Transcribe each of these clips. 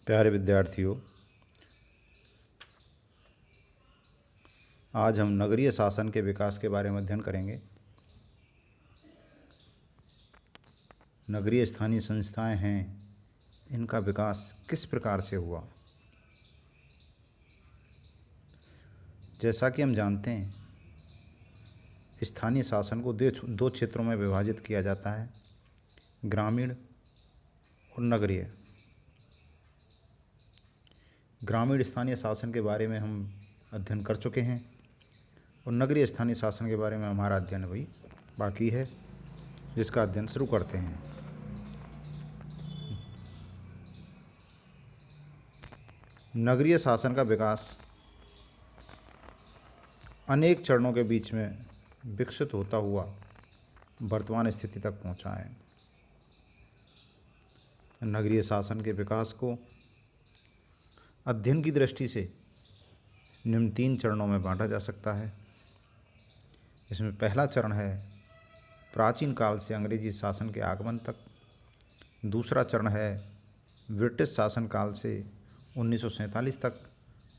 प्यारे विद्यार्थियों, आज हम नगरीय शासन के विकास के बारे में अध्ययन करेंगे। नगरीय स्थानीय संस्थाएं हैं, इनका विकास किस प्रकार से हुआ। जैसा कि हम जानते हैं, स्थानीय शासन को दो क्षेत्रों में विभाजित किया जाता है, ग्रामीण और नगरीय। ग्रामीण स्थानीय शासन के बारे में हम अध्ययन कर चुके हैं और नगरीय स्थानीय शासन के बारे में हमारा अध्ययन अभी बाकी है, जिसका अध्ययन शुरू करते हैं। नगरीय शासन का विकास अनेक चरणों के बीच में विकसित होता हुआ वर्तमान स्थिति तक पहुंचा है। नगरीय शासन के विकास को अध्ययन की दृष्टि से निम्न 3 चरणों में बांटा जा सकता है। इसमें पहला चरण है प्राचीन काल से अंग्रेजी शासन के आगमन तक। दूसरा चरण है ब्रिटिश शासन काल से 1947 तक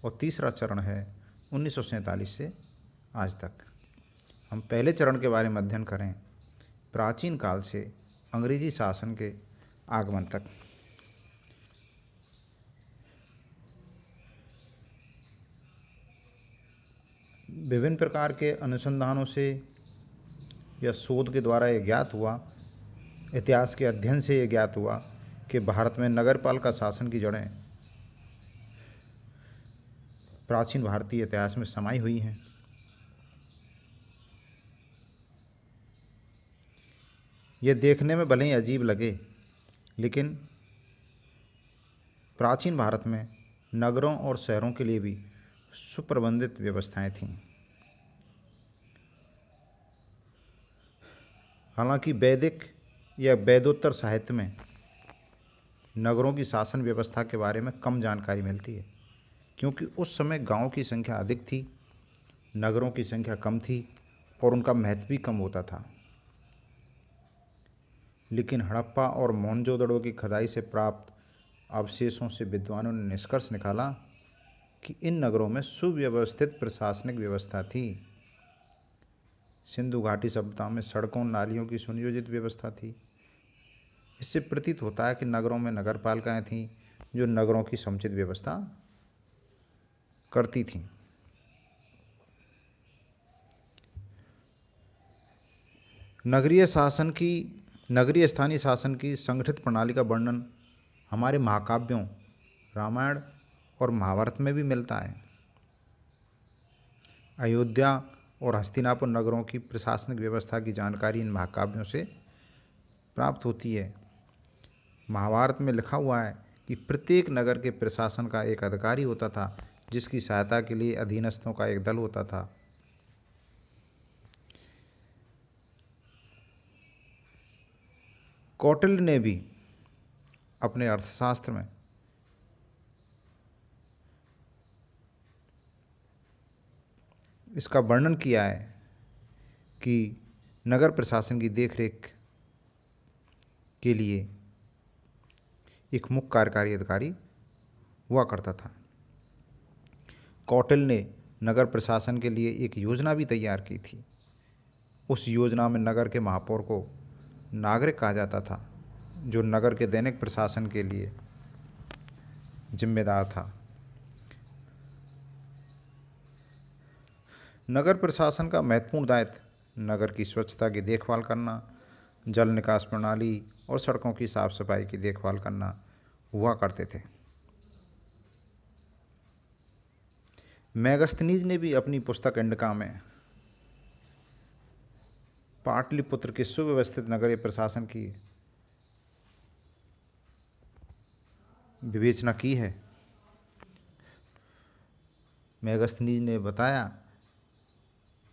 और तीसरा चरण है 1947 से आज तक। हम पहले चरण के बारे में अध्ययन करें, प्राचीन काल से अंग्रेजी शासन के आगमन तक। विभिन्न प्रकार के अनुसंधानों से या शोध के द्वारा ये ज्ञात हुआ, इतिहास के अध्ययन से ये ज्ञात हुआ कि भारत में नगरपालिका शासन की जड़ें प्राचीन भारतीय इतिहास में समाई हुई हैं। ये देखने में भले ही अजीब लगे, लेकिन प्राचीन भारत में नगरों और शहरों के लिए भी सुप्रबंधित व्यवस्थाएं थीं। हालांकि वैदिक या वैदोत्तर साहित्य में नगरों की शासन व्यवस्था के बारे में कम जानकारी मिलती है, क्योंकि उस समय गांवों की संख्या अधिक थी, नगरों की संख्या कम थी और उनका महत्व भी कम होता था। लेकिन हड़प्पा और मोहनजोदड़ो की खुदाई से प्राप्त अवशेषों से विद्वानों ने निष्कर्ष निकाला कि इन नगरों में सुव्यवस्थित प्रशासनिक व्यवस्था थी। सिंधु घाटी सभ्यता में सड़कों नालियों की सुनियोजित व्यवस्था थी। इससे प्रतीत होता है कि नगरों में नगरपालिकाएं थीं जो नगरों की समुचित व्यवस्था करती थीं। नगरीय स्थानीय शासन की संगठित प्रणाली का वर्णन हमारे महाकाव्यों रामायण और महाभारत में भी मिलता है। अयोध्या और हस्तिनापुर नगरों की प्रशासनिक व्यवस्था की जानकारी इन महाकाव्यों से प्राप्त होती है। महाभारत में लिखा हुआ है कि प्रत्येक नगर के प्रशासन का एक अधिकारी होता था, जिसकी सहायता के लिए अधीनस्थों का एक दल होता था। कौटिल्य ने भी अपने अर्थशास्त्र में इसका वर्णन किया है कि नगर प्रशासन की देखरेख के लिए एक मुख्य कार्यकारी अधिकारी हुआ करता था। कौटिल्य ने नगर प्रशासन के लिए एक योजना भी तैयार की थी। उस योजना में नगर के महापौर को नागरिक कहा जाता था, जो नगर के दैनिक प्रशासन के लिए जिम्मेदार था। नगर प्रशासन का महत्वपूर्ण दायित्व नगर की स्वच्छता की देखभाल करना, जल निकास प्रणाली और सड़कों की साफ सफाई की देखभाल करना हुआ करते थे। मेगस्थनीज ने भी अपनी पुस्तक इंडिका में पाटलिपुत्र के सुव्यवस्थित नगरीय प्रशासन की विवेचना की है। मेगस्थनीज ने बताया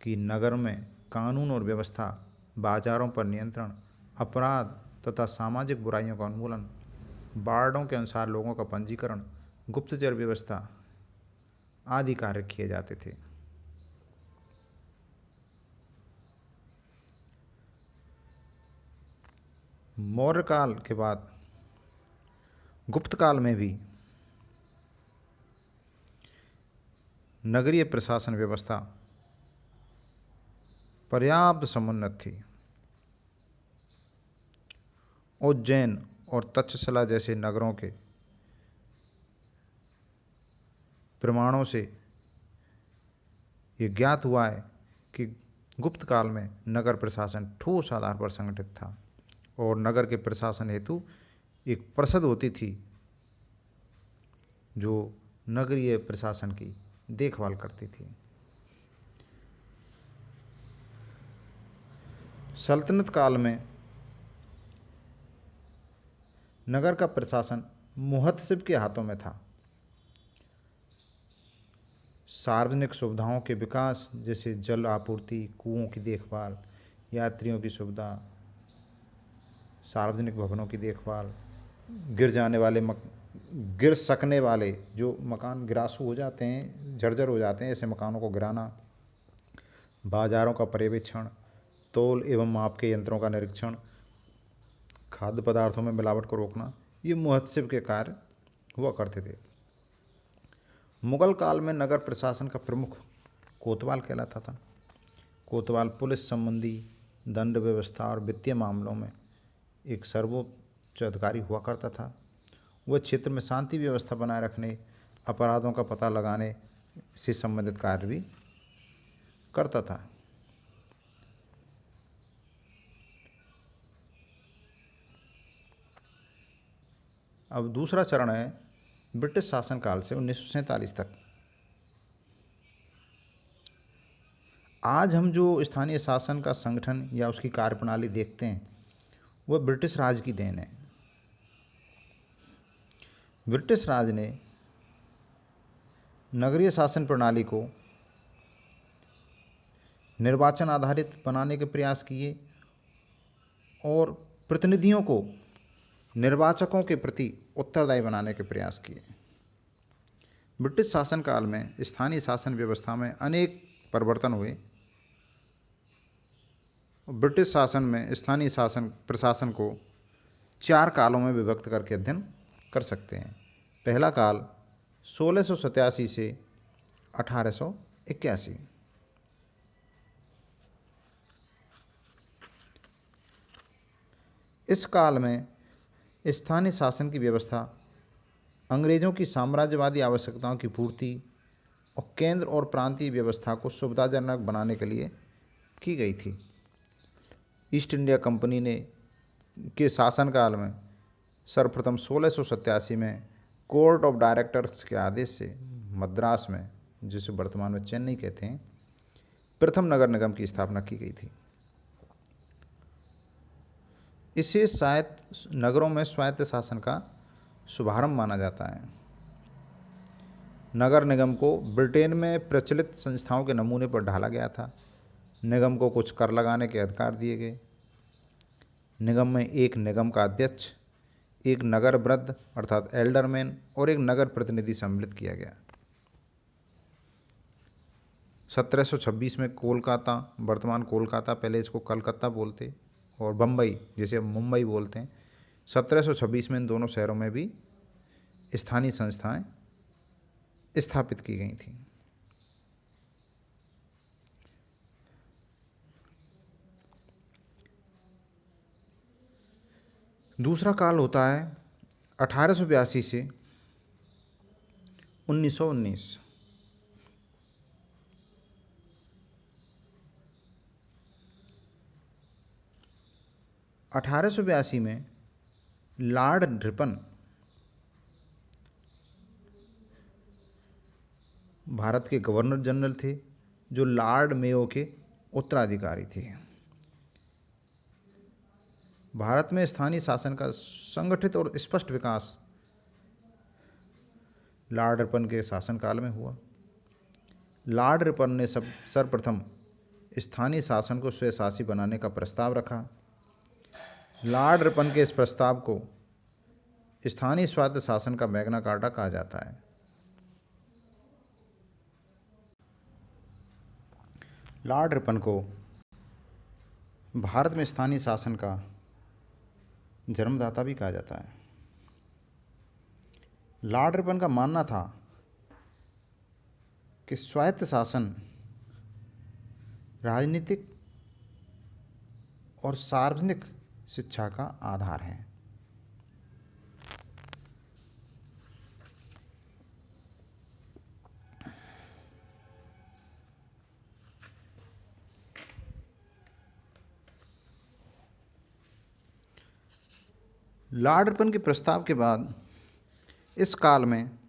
कि नगर में कानून और व्यवस्था, बाजारों पर नियंत्रण, अपराध तथा सामाजिक बुराइयों का उन्मूलन, वार्डों के अनुसार लोगों का पंजीकरण, गुप्तचर व्यवस्था आदि कार्य किए जाते थे। मौर्य काल के बाद गुप्त काल में भी नगरीय प्रशासन व्यवस्था पर्याप्त समुन्नत थी। उज्जैन और तक्षशिला जैसे नगरों के प्रमाणों से ये ज्ञात हुआ है कि गुप्त काल में नगर प्रशासन ठोस आधार पर संगठित था और नगर के प्रशासन हेतु एक परिषद होती थी जो नगरीय प्रशासन की देखभाल करती थी। सल्तनत काल में नगर का प्रशासन मुहतसिब के हाथों में था। सार्वजनिक सुविधाओं के विकास जैसे जल आपूर्ति, कुओं की देखभाल, यात्रियों की सुविधा, सार्वजनिक भवनों की देखभाल, गिर सकने वाले जो मकान गिरासू हो जाते हैं, जर्जर हो जाते हैं, ऐसे मकानों को गिराना, बाजारों का पर्यवेक्षण, तौल एवं माप के यंत्रों का निरीक्षण, खाद्य पदार्थों में मिलावट को रोकना, ये मुहतसिब के कार्य हुआ करते थे। मुगल काल में नगर प्रशासन का प्रमुख कोतवाल कहलाता था। कोतवाल पुलिस संबंधी दंड व्यवस्था और वित्तीय मामलों में एक सर्वोच्च अधिकारी हुआ करता था। वह क्षेत्र में शांति व्यवस्था बनाए रखने, अपराधों का पता लगाने से संबंधित कार्य भी करता था। अब दूसरा चरण है ब्रिटिश शासनकाल से 1947 तक। आज हम जो स्थानीय शासन का संगठन या उसकी कार्यप्रणाली देखते हैं वह ब्रिटिश राज की देन है। ब्रिटिश राज ने नगरीय शासन प्रणाली को निर्वाचन आधारित बनाने के प्रयास किए और प्रतिनिधियों को निर्वाचकों के प्रति उत्तरदायी बनाने के प्रयास किए। ब्रिटिश शासनकाल में स्थानीय शासन व्यवस्था में अनेक परिवर्तन हुए। ब्रिटिश शासन में स्थानीय शासन प्रशासन को 4 कालों में विभक्त करके अध्ययन कर सकते हैं। पहला काल 1687 से 1881। इस काल में स्थानीय शासन की व्यवस्था अंग्रेज़ों की साम्राज्यवादी आवश्यकताओं की पूर्ति और केंद्र और प्रांतीय व्यवस्था को सुविधाजनक बनाने के लिए की गई थी। ईस्ट इंडिया कंपनी ने के शासनकाल में सर्वप्रथम 1687 में कोर्ट ऑफ डायरेक्टर्स के आदेश से मद्रास में, जिसे वर्तमान में चेन्नई कहते हैं, प्रथम नगर निगम की स्थापना की गई थी। इसे नगरों में स्वायत्त शासन का शुभारंभ माना जाता है। नगर निगम को ब्रिटेन में प्रचलित संस्थाओं के नमूने पर ढाला गया था। निगम को कुछ कर लगाने के अधिकार दिए गए। निगम में एक निगम का अध्यक्ष, एक नगर वृद्ध अर्थात एल्डरमैन और एक नगर प्रतिनिधि सम्मिलित किया गया। 1726 में कोलकाता, वर्तमान कोलकाता, पहले इसको कलकत्ता बोलते, और बम्बई जिसे अब मुंबई बोलते हैं, 1726 में इन दोनों शहरों में भी स्थानीय संस्थाएं स्थापित की गई थीं। दूसरा काल होता है 1882 से 1919। 1882 में लॉर्ड रिपन भारत के गवर्नर जनरल थे, जो लॉर्ड मेयो के उत्तराधिकारी थे। भारत में स्थानीय शासन का संगठित और स्पष्ट विकास लॉर्ड रिपन के शासनकाल में हुआ। लॉर्ड रिपन ने सर्वप्रथम स्थानीय शासन को स्वशासी बनाने का प्रस्ताव रखा। लॉर्ड रिपन के इस प्रस्ताव को स्थानीय स्वायत्त शासन का मैग्ना कार्टा कहा जाता है। लॉर्ड रिपन को भारत में स्थानीय शासन का जन्मदाता भी कहा जाता है। लॉर्ड रिपन का मानना था कि स्वायत्त शासन राजनीतिक और सार्वजनिक शिक्षा का आधार है। लॉर्ड रिपन के प्रस्ताव के बाद इस काल में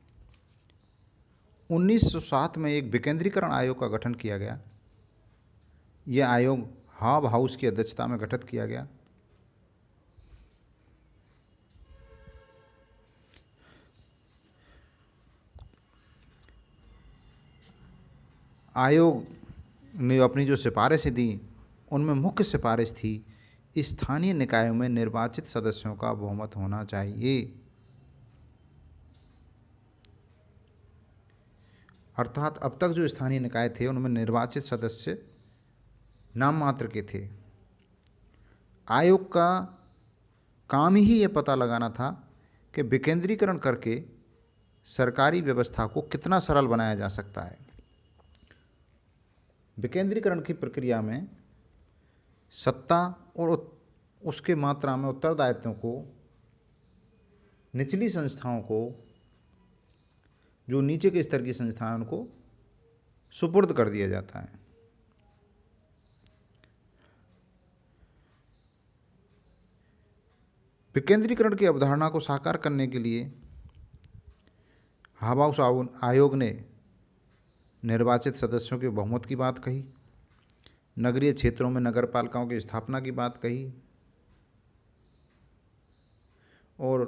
1907 में एक विकेंद्रीकरण आयोग का गठन किया गया। यह आयोग हाव हाउस की अध्यक्षता में गठित किया गया। आयोग ने अपनी जो सिफारिशें दी उनमें मुख्य सिफारिश थी स्थानीय निकायों में निर्वाचित सदस्यों का बहुमत होना चाहिए। अर्थात अब तक जो स्थानीय निकाय थे उनमें निर्वाचित सदस्य नाम मात्र के थे। आयोग का काम ही ये पता लगाना था कि विकेंद्रीकरण करके सरकारी व्यवस्था को कितना सरल बनाया जा सकता है। विकेंद्रीकरण की प्रक्रिया में सत्ता और उसके मात्रा में उत्तरदायित्वों को निचली संस्थाओं को, जो नीचे के स्तर की संस्थाएं, उनको सुपुर्द कर दिया जाता है। विकेंद्रीकरण की अवधारणा को साकार करने के लिए हाव हाउस आयोग ने निर्वाचित सदस्यों के बहुमत की बात कही, नगरीय क्षेत्रों में नगरपालिकाओं की स्थापना की बात कही और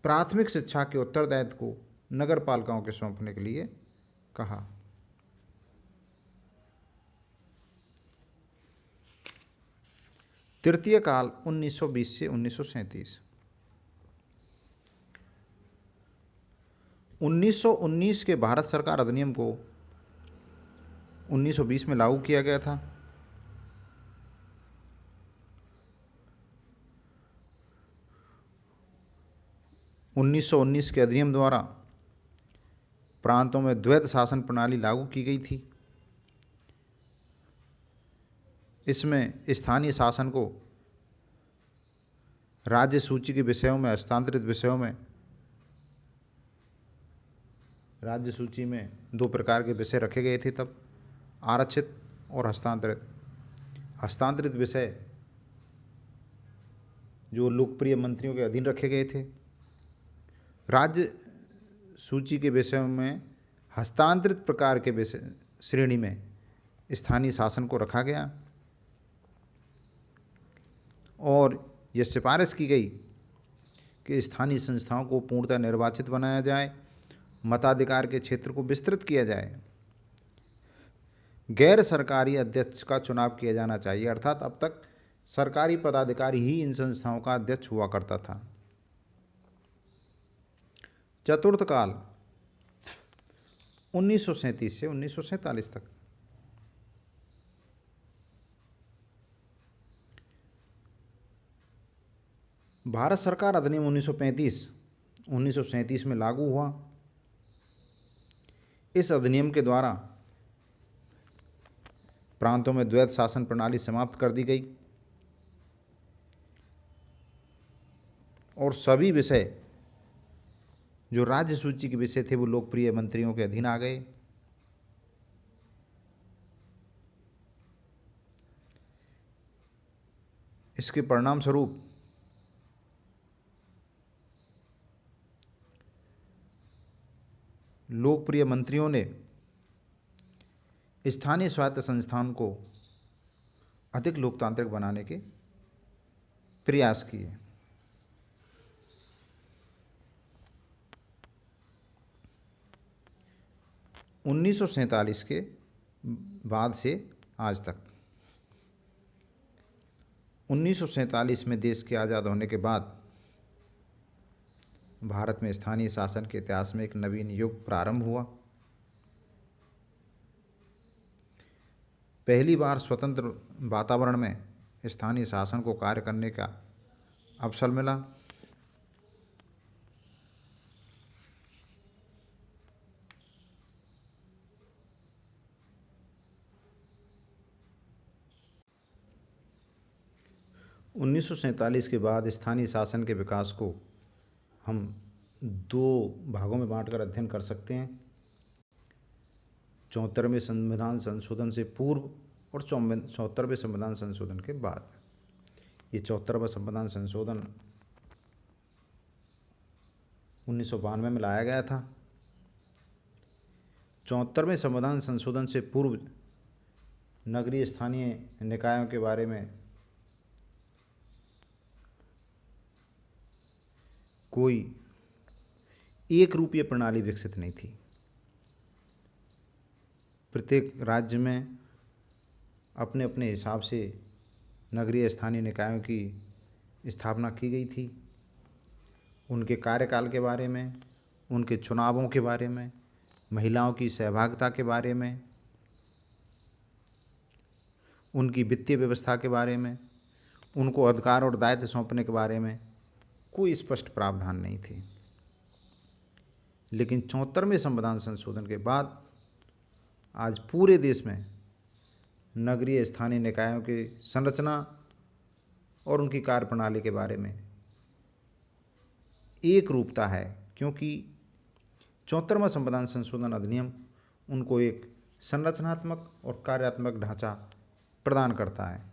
प्राथमिक शिक्षा के उत्तरदायित्व को नगरपालिकाओं के सौंपने के लिए कहा। तृतीय काल 1920 से 1937। 1919 के भारत सरकार अधिनियम को 1920 में लागू किया गया था। (1919) के अधिनियम द्वारा प्रांतों में द्वैध शासन प्रणाली लागू की गई थी। इसमें स्थानीय शासन को राज्य सूची के विषयों में, हस्तांतरित विषयों में, राज्य सूची में 2 प्रकार के विषय रखे गए थे तब, आरक्षित और हस्तांतरित। हस्तांतरित विषय जो लोकप्रिय मंत्रियों के अधीन रखे गए थे। राज्य सूची के विषयों में हस्तांतरित प्रकार के विषय श्रेणी में स्थानीय शासन को रखा गया और यह सिफारिश की गई कि स्थानीय संस्थाओं को पूर्णतः निर्वाचित बनाया जाए, मताधिकार के क्षेत्र को विस्तृत किया जाए, गैर सरकारी अध्यक्ष का चुनाव किया जाना चाहिए। अर्थात अब तक सरकारी पदाधिकारी ही इन संस्थाओं का अध्यक्ष हुआ करता था। चतुर्थ काल 1937 से 1947 तक। भारत सरकार अधिनियम 1937 में लागू हुआ। इस अधिनियम के द्वारा प्रांतों में द्वैध शासन प्रणाली समाप्त कर दी गई और सभी विषय जो राज्य सूची के विषय थे वो लोकप्रिय मंत्रियों के अधीन आ गए। इसके परिणाम स्वरूप लोकप्रिय मंत्रियों ने स्थानीय स्वायत्त संस्थान को अधिक लोकतांत्रिक बनाने के प्रयास किए। (1947) के बाद से आज तक। 1947 में देश के आज़ाद होने के बाद भारत में स्थानीय शासन के इतिहास में एक नवीन युग प्रारंभ हुआ। पहली बार स्वतंत्र वातावरण में स्थानीय शासन को कार्य करने का अवसर मिला। 1947 के बाद स्थानीय शासन के विकास को हम दो भागों में बांटकर अध्ययन कर सकते हैं। 74वें संविधान संशोधन से पूर्व और 74वें संविधान संशोधन के बाद। ये 74वां संविधान संशोधन 1992 में लाया गया था। 74वें संविधान संशोधन से पूर्व नगरीय स्थानीय निकायों के बारे में कोई एक रूपीय प्रणाली विकसित नहीं थी। प्रत्येक राज्य में अपने अपने हिसाब से नगरीय स्थानीय निकायों की स्थापना की गई थी। उनके कार्यकाल के बारे में, उनके चुनावों के बारे में, महिलाओं की सहभागिता के बारे में, उनकी वित्तीय व्यवस्था के बारे में, उनको अधिकार और दायित्व सौंपने के बारे में कोई स्पष्ट प्रावधान नहीं थे। लेकिन 74वें संविधान संशोधन के बाद आज पूरे देश में नगरीय स्थानीय निकायों की संरचना और उनकी कार्यप्रणाली के बारे में एक रूपता है, क्योंकि 74वां संविधान संशोधन अधिनियम उनको एक संरचनात्मक और कार्यात्मक ढांचा प्रदान करता है।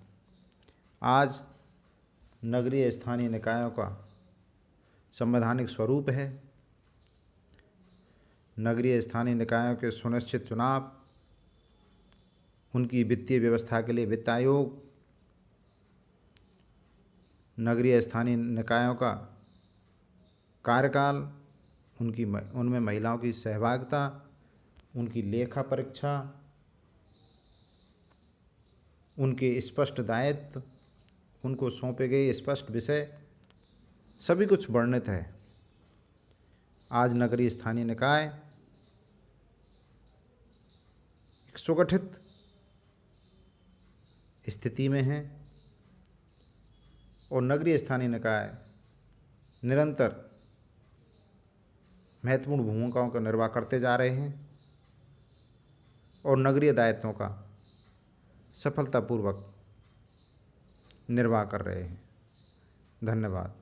आज नगरीय स्थानीय निकायों का संवैधानिक स्वरूप है। नगरीय स्थानीय निकायों के सुनिश्चित चुनाव, उनकी वित्तीय व्यवस्था के लिए वित्त आयोग, नगरीय स्थानीय निकायों का कार्यकाल, उनमें महिलाओं की सहभागिता, उनकी लेखा परीक्षा, उनके स्पष्ट दायित्व, उनको सौंपे गए स्पष्ट विषय, सभी कुछ वर्णित है। आज नगरीय स्थानीय निकाय एक सुगठित स्थिति में है और नगरीय स्थानीय निकाय निरंतर महत्वपूर्ण भूमिकाओं का निर्वाह करते जा रहे हैं और नगरीय दायित्वों का सफलतापूर्वक निर्वाह कर रहे हैं। धन्यवाद।